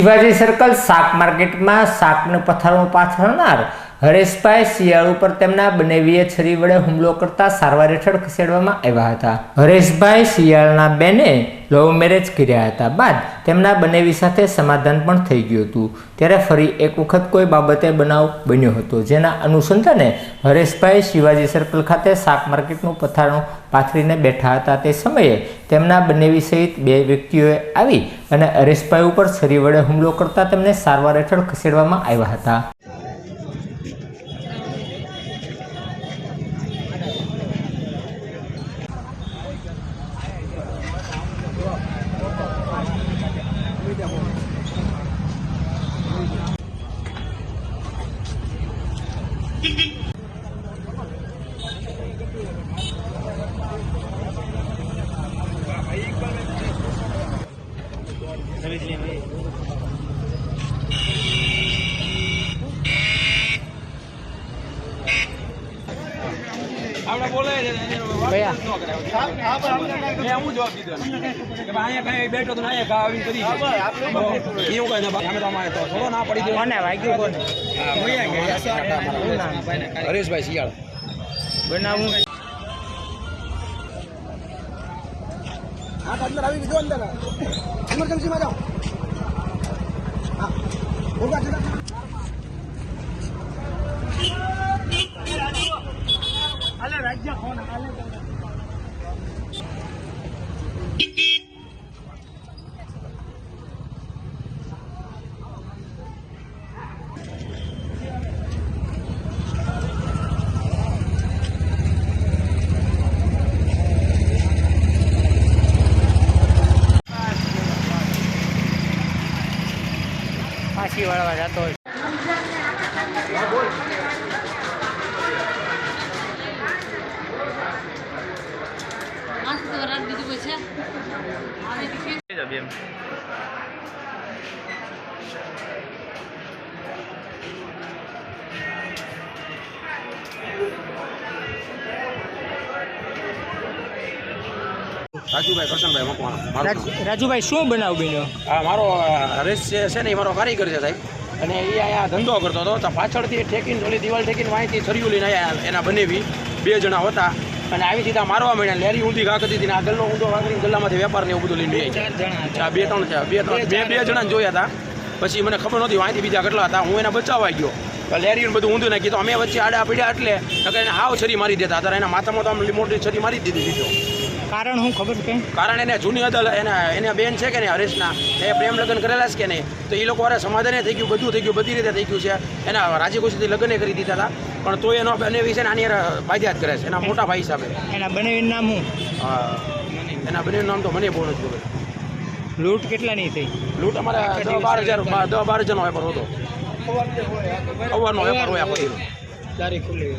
Shivaji circle શાક માર્કેટમાં શાકનું પથારું પાથરનાર હરેશભાઈ શિયાળ ઉપર તેમના બનેવીએ છરી વડે હુમલો કરતા સારવાર હેઠળ ખસેડવામાં આવ્યા હતા। હરેશભાઈ શિયાળના બેને લવ મેરેજ કર્યા હતા બાદ તેમના બનેવી સાથે સમાધાન પણ થઈ ગયું હતું। ત્યારે ફરી એક વખત કોઈ બાબતે બનાવ બન્યો હતો, જેના અનુસંધાને હરેશભાઈ શિવાજી સર્કલ ખાતે શાક માર્કેટનું પથારું પાથરીને બેઠા હતા। તે સમયે તેમના બનેવી સહિત બે વ્યક્તિઓએ આવી અને હરેશભાઈ ઉપર છરી વડે હુમલો કરતા તેમને સારવાર હેઠળ ખસેડવામાં આવ્યા હતા। આપણે બોલે ભૈયા હું જવાબ દીધો કે અહીંયા કઈ બેઠો તો અહીંયા ગાવી કરી એવું કઈ ના અમે તો અમારે તો થોડો ના પડી ગયો. કોને વાગ્યું? કોને? હરેશભાઈ શિયાળ બનાવું. आप अंदर अभी विजो अंदर इमरजेंसी में जाओ। हाँ होगा चला अरे राज्य कौन फांसी वाला जातो હોય રાજુભાઈ કરશનભાઈ મકવાણા. રાજુભાઈ શું બનાવ બન્યો? હા, મારો હરેશ છે ને એ મારો કારીગર છે સાહેબ, અને એ અહીંયા ધંધો કરતો હતો. તો પાછળથી ઠેકીને ઓલી દિવાલ ઠેકીને વાંચી છરીયું લઈને આવ્યા. એના બનેવી બે જણા હતા અને આવી સીધા મારવા માંડ્યા. લેરી ઊંધી ઘા કરી હતી ને આ ગલ્લો ઊંધો વાગરીને ગલ્લામાંથી વેપાર ને એવું બધું લઈને જાય. બે જણા જોયા હતા. પછી મને ખબર નહોતી વાંચી બીજા કેટલા હતા. હું એને બચાવવા ગયો, લેરીને બધું ઊંધું નાખી. તો અમે વચ્ચે આડા પીડ્યા એટલે એને હાવ છરી મારી દેતા હતા. એના માથામાં તો આમ મોટી છરી મારી દીધી દીધો. કારણ શું ખબર કે? કારણ એને જૂની અદાલત એના બેન છે કે નહીં હરેશના, એ પ્રેમ લગ્ન કરેલા છે કે નહીં, તો એ લોકો વારે સમાધાને થઈ ગયું, બધું થઈ ગયું, બધી રીતે થઈ ગયું છે. એના રાજી ખુશીથી લગ્ન કરી દીધા હતા, પણ તો એનો બનેવી છે ને આની બાજ્યાત કરે છે એના મોટા ભાઈ હિસાબે. એના બનેવીનું નામ શું? એના બનેવીનું નામ તો મને બહુ નથી ખબર. લૂંટ કેટલાની થઈ? લૂંટ અમારે 10-12 જણનો વેપાર હતો. અવારનો વેપાર હોય આખો તારીખ ખુલ્લી.